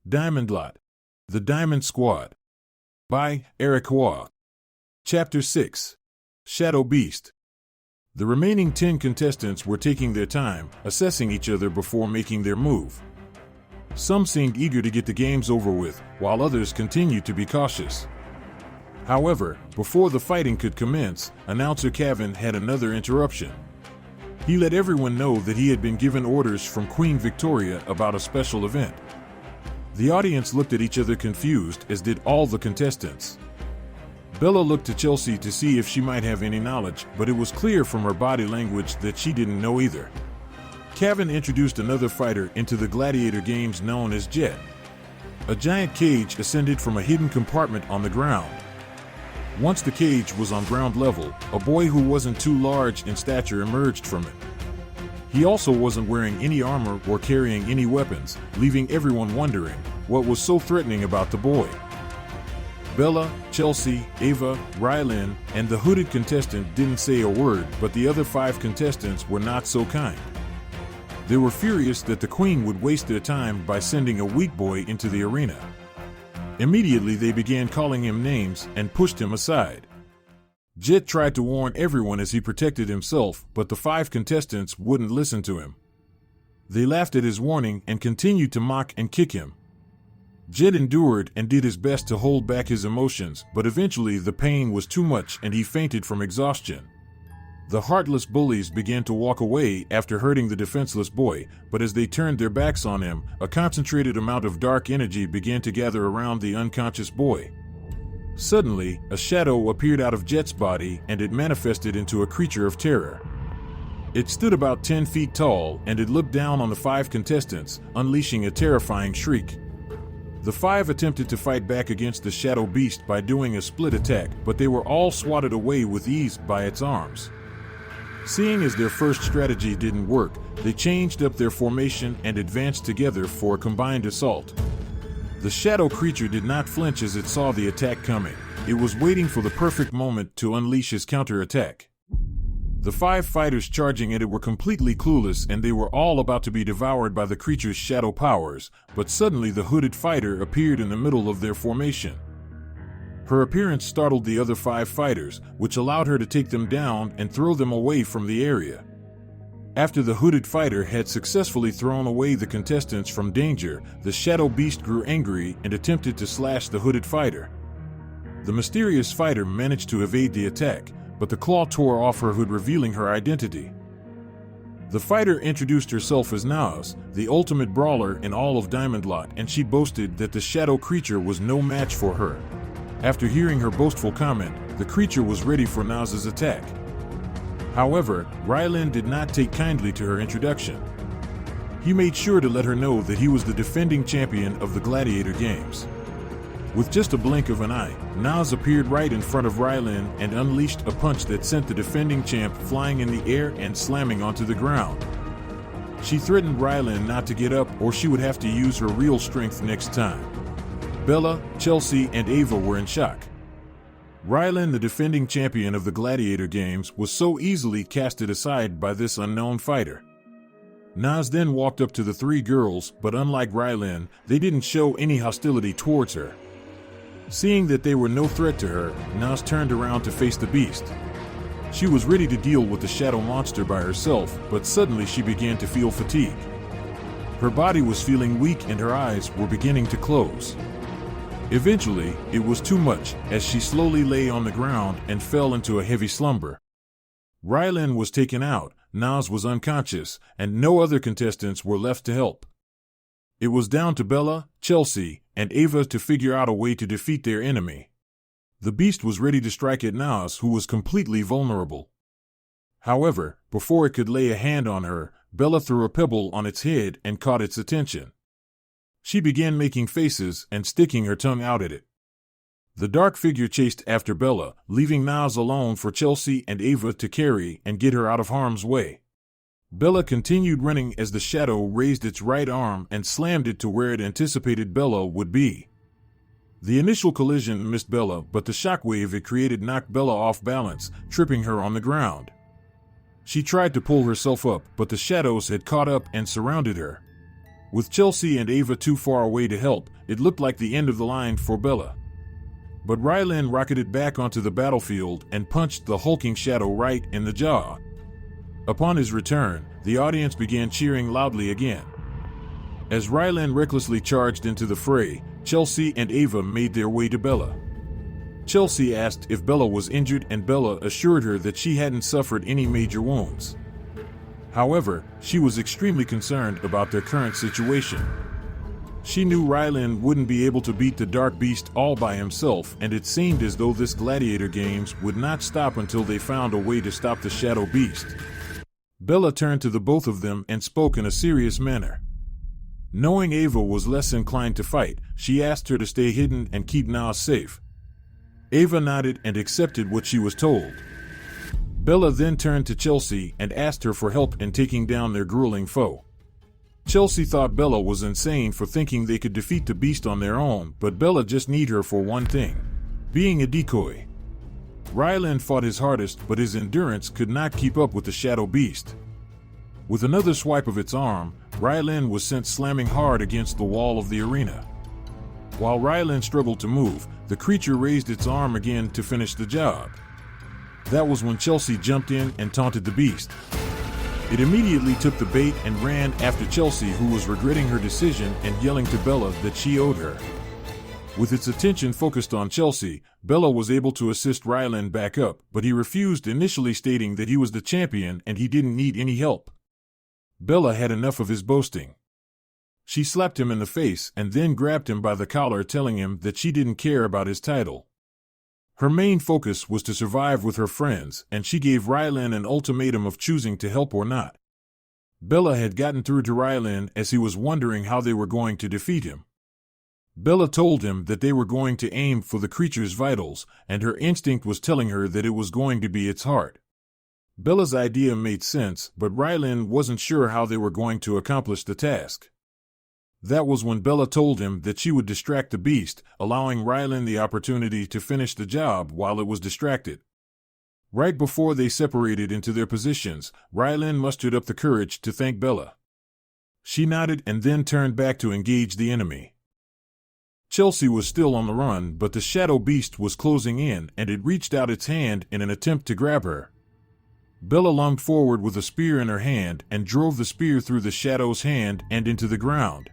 Diamondlot, The Diamond Squad, by Eric Waugh. Chapter 6, Shadow Beast. The remaining 10 contestants were taking their time, assessing each other before making their move. Some seemed eager to get the games over with, while others continued to be cautious. However, before the fighting could commence, announcer Kevin had another interruption. He let everyone know that he had been given orders from Queen Victoria about a special event. The audience looked at each other confused, as did all the contestants. Bella looked to Chelsea to see if she might have any knowledge, but it was clear from her body language that she didn't know either. Kevin introduced another fighter into the Gladiator games known as Jet. A giant cage ascended from a hidden compartment on the ground. Once the cage was on ground level, a boy who wasn't too large in stature emerged from it. He also wasn't wearing any armor or carrying any weapons, leaving everyone wondering what was so threatening about the boy. Bella, Chelsea, Ava, Rylin, and the hooded contestant didn't say a word, but the other 5 contestants were not so kind. They were furious that the queen would waste their time by sending a weak boy into the arena. Immediately they began calling him names and pushed him aside. Jet tried to warn everyone as he protected himself, but the 5 contestants wouldn't listen to him. They laughed at his warning and continued to mock and kick him. Jet endured and did his best to hold back his emotions, but eventually the pain was too much and he fainted from exhaustion. The Heartless bullies began to walk away after hurting the defenseless boy, but as they turned their backs on him, a concentrated amount of dark energy began to gather around the unconscious boy. Suddenly, a shadow appeared out of Jet's body and it manifested into a creature of terror. It stood about 10 feet tall and it looked down on the 5 contestants, unleashing a terrifying shriek. The 5 attempted to fight back against the shadow beast by doing a split attack, but they were all swatted away with ease by its arms. Seeing as their first strategy didn't work, they changed up their formation and advanced together for a combined assault. The shadow creature did not flinch as it saw the attack coming. It was waiting for the perfect moment to unleash his counterattack. The 5 fighters charging at it were completely clueless and they were all about to be devoured by the creature's shadow powers, but suddenly the hooded fighter appeared in the middle of their formation. Her appearance startled the other 5 fighters, which allowed her to take them down and throw them away from the area. After the hooded fighter had successfully thrown away the contestants from danger, the shadow beast grew angry and attempted to slash the hooded fighter. The mysterious fighter managed to evade the attack, but the claw tore off her hood, revealing her identity. The fighter introduced herself as Naz, the ultimate brawler in all of Diamondlot, and she boasted that the shadow creature was no match for her. After hearing her boastful comment, the creature was ready for Naz's attack. However, Rylin did not take kindly to her introduction. He made sure to let her know that he was the defending champion of the Gladiator games. With just a blink of an eye, Naz appeared right in front of Rylin and unleashed a punch that sent the defending champ flying in the air and slamming onto the ground. She threatened Rylin not to get up or she would have to use her real strength next time. Bella, Chelsea, and Ava were in shock. Rylin, the defending champion of the Gladiator games, was so easily casted aside by this unknown fighter. Naz then walked up to the 3 girls, but unlike Rylin, they didn't show any hostility towards her. Seeing that they were no threat to her, Naz turned around to face the beast. She was ready to deal with the shadow monster by herself, but suddenly she began to feel fatigue. Her body was feeling weak and her eyes were beginning to close. Eventually, it was too much, as she slowly lay on the ground and fell into a heavy slumber. Rylin was taken out, Naz was unconscious, and no other contestants were left to help. It was down to Bella, Chelsea, and Ava to figure out a way to defeat their enemy. The beast was ready to strike at Naz, who was completely vulnerable. However, before it could lay a hand on her, Bella threw a pebble on its head and caught its attention. She began making faces and sticking her tongue out at it. The dark figure chased after Bella, leaving Naz alone for Chelsea and Ava to carry and get her out of harm's way. Bella continued running as the shadow raised its right arm and slammed it to where it anticipated Bella would be. The initial collision missed Bella, but the shockwave it created knocked Bella off balance, tripping her on the ground. She tried to pull herself up, but the shadows had caught up and surrounded her. With Chelsea and Ava too far away to help, it looked like the end of the line for Bella. But Rylin rocketed back onto the battlefield and punched the hulking shadow right in the jaw. Upon his return, the audience began cheering loudly again. As Rylin recklessly charged into the fray, Chelsea and Ava made their way to Bella. Chelsea asked if Bella was injured and Bella assured her that she hadn't suffered any major wounds. However, she was extremely concerned about their current situation. She knew Rylin wouldn't be able to beat the Dark Beast all by himself, and it seemed as though this Gladiator games would not stop until they found a way to stop the Shadow Beast. Bella turned to the both of them and spoke in a serious manner. Knowing Ava was less inclined to fight, she asked her to stay hidden and keep Nas safe. Ava nodded and accepted what she was told. Bella then turned to Chelsea and asked her for help in taking down their grueling foe. Chelsea thought Bella was insane for thinking they could defeat the beast on their own, but Bella just needed her for one thing: being a decoy. Rylin fought his hardest, but his endurance could not keep up with the Shadow Beast. With another swipe of its arm, Rylin was sent slamming hard against the wall of the arena. While Rylin struggled to move, the creature raised its arm again to finish the job. That was when Chelsea jumped in and taunted the beast. It immediately took the bait and ran after Chelsea, who was regretting her decision and yelling to Bella that she owed her. With its attention focused on Chelsea, Bella was able to assist Rylin back up, but he refused, initially stating that he was the champion and he didn't need any help. Bella had enough of his boasting. She slapped him in the face and then grabbed him by the collar, telling him that she didn't care about his title. Her main focus was to survive with her friends, and she gave Rylin an ultimatum of choosing to help or not. Bella had gotten through to Rylin as he was wondering how they were going to defeat him. Bella told him that they were going to aim for the creature's vitals, and her instinct was telling her that it was going to be its heart. Bella's idea made sense, but Rylin wasn't sure how they were going to accomplish the task. That was when Bella told him that she would distract the beast, allowing Rylin the opportunity to finish the job while it was distracted. Right before they separated into their positions, Rylin mustered up the courage to thank Bella. She nodded and then turned back to engage the enemy. Chelsea was still on the run, but the Shadow Beast was closing in, and it reached out its hand in an attempt to grab her. Bella lunged forward with a spear in her hand and drove the spear through the Shadow's hand and into the ground.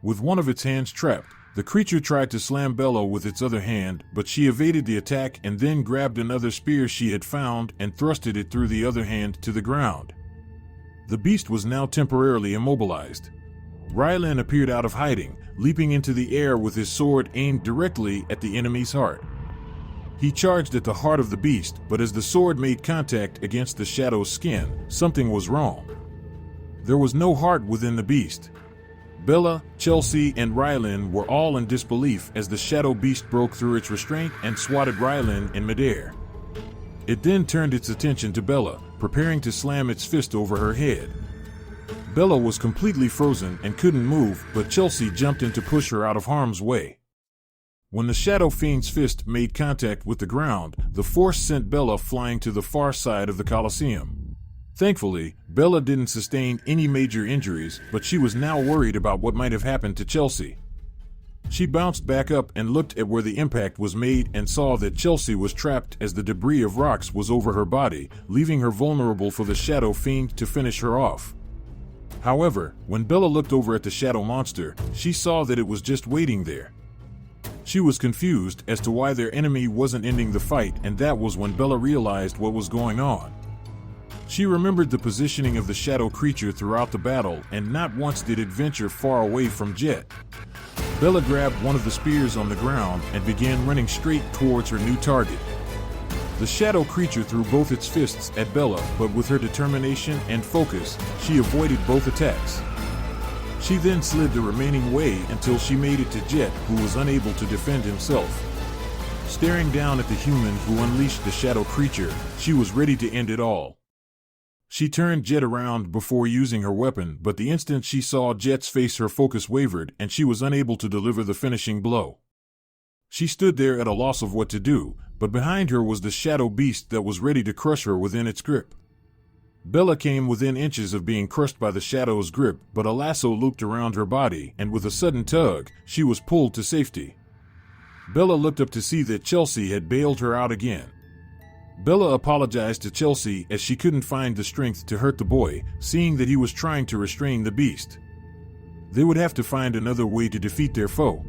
With one of its hands trapped, the creature tried to slam Bella with its other hand, but she evaded the attack and then grabbed another spear she had found and thrusted it through the other hand to the ground. The beast was now temporarily immobilized. Rylin appeared out of hiding, leaping into the air with his sword aimed directly at the enemy's heart. He charged at the heart of the beast, but as the sword made contact against the Shadow's skin, something was wrong. There was no heart within the beast. Bella, Chelsea, and Rylin were all in disbelief as the Shadow Beast broke through its restraint and swatted Rylin in midair. It then turned its attention to Bella, preparing to slam its fist over her head. Bella was completely frozen and couldn't move, but Chelsea jumped in to push her out of harm's way. When the Shadow Fiend's fist made contact with the ground, the force sent Bella flying to the far side of the Colosseum. Thankfully, Bella didn't sustain any major injuries, but she was now worried about what might have happened to Chelsea. She bounced back up and looked at where the impact was made and saw that Chelsea was trapped as the debris of rocks was over her body, leaving her vulnerable for the Shadow Fiend to finish her off. However, when Bella looked over at the Shadow Monster, she saw that it was just waiting there. She was confused as to why their enemy wasn't ending the fight, and that was when Bella realized what was going on. She remembered the positioning of the shadow creature throughout the battle, and not once did it venture far away from Jet. Bella grabbed one of the spears on the ground and began running straight towards her new target. The shadow creature threw both its fists at Bella, but with her determination and focus, she avoided both attacks. She then slid the remaining way until she made it to Jet, who was unable to defend himself. Staring down at the human who unleashed the shadow creature, she was ready to end it all. She turned Jet around before using her weapon, but the instant she saw Jet's face, her focus wavered and she was unable to deliver the finishing blow. She stood there at a loss of what to do, but behind her was the shadow beast that was ready to crush her within its grip. Bella came within inches of being crushed by the shadow's grip, but a lasso looped around her body, and with a sudden tug, she was pulled to safety. Bella looked up to see that Chelsea had bailed her out again. Bella apologized to Chelsea as she couldn't find the strength to hurt the boy, seeing that he was trying to restrain the beast. They would have to find another way to defeat their foe.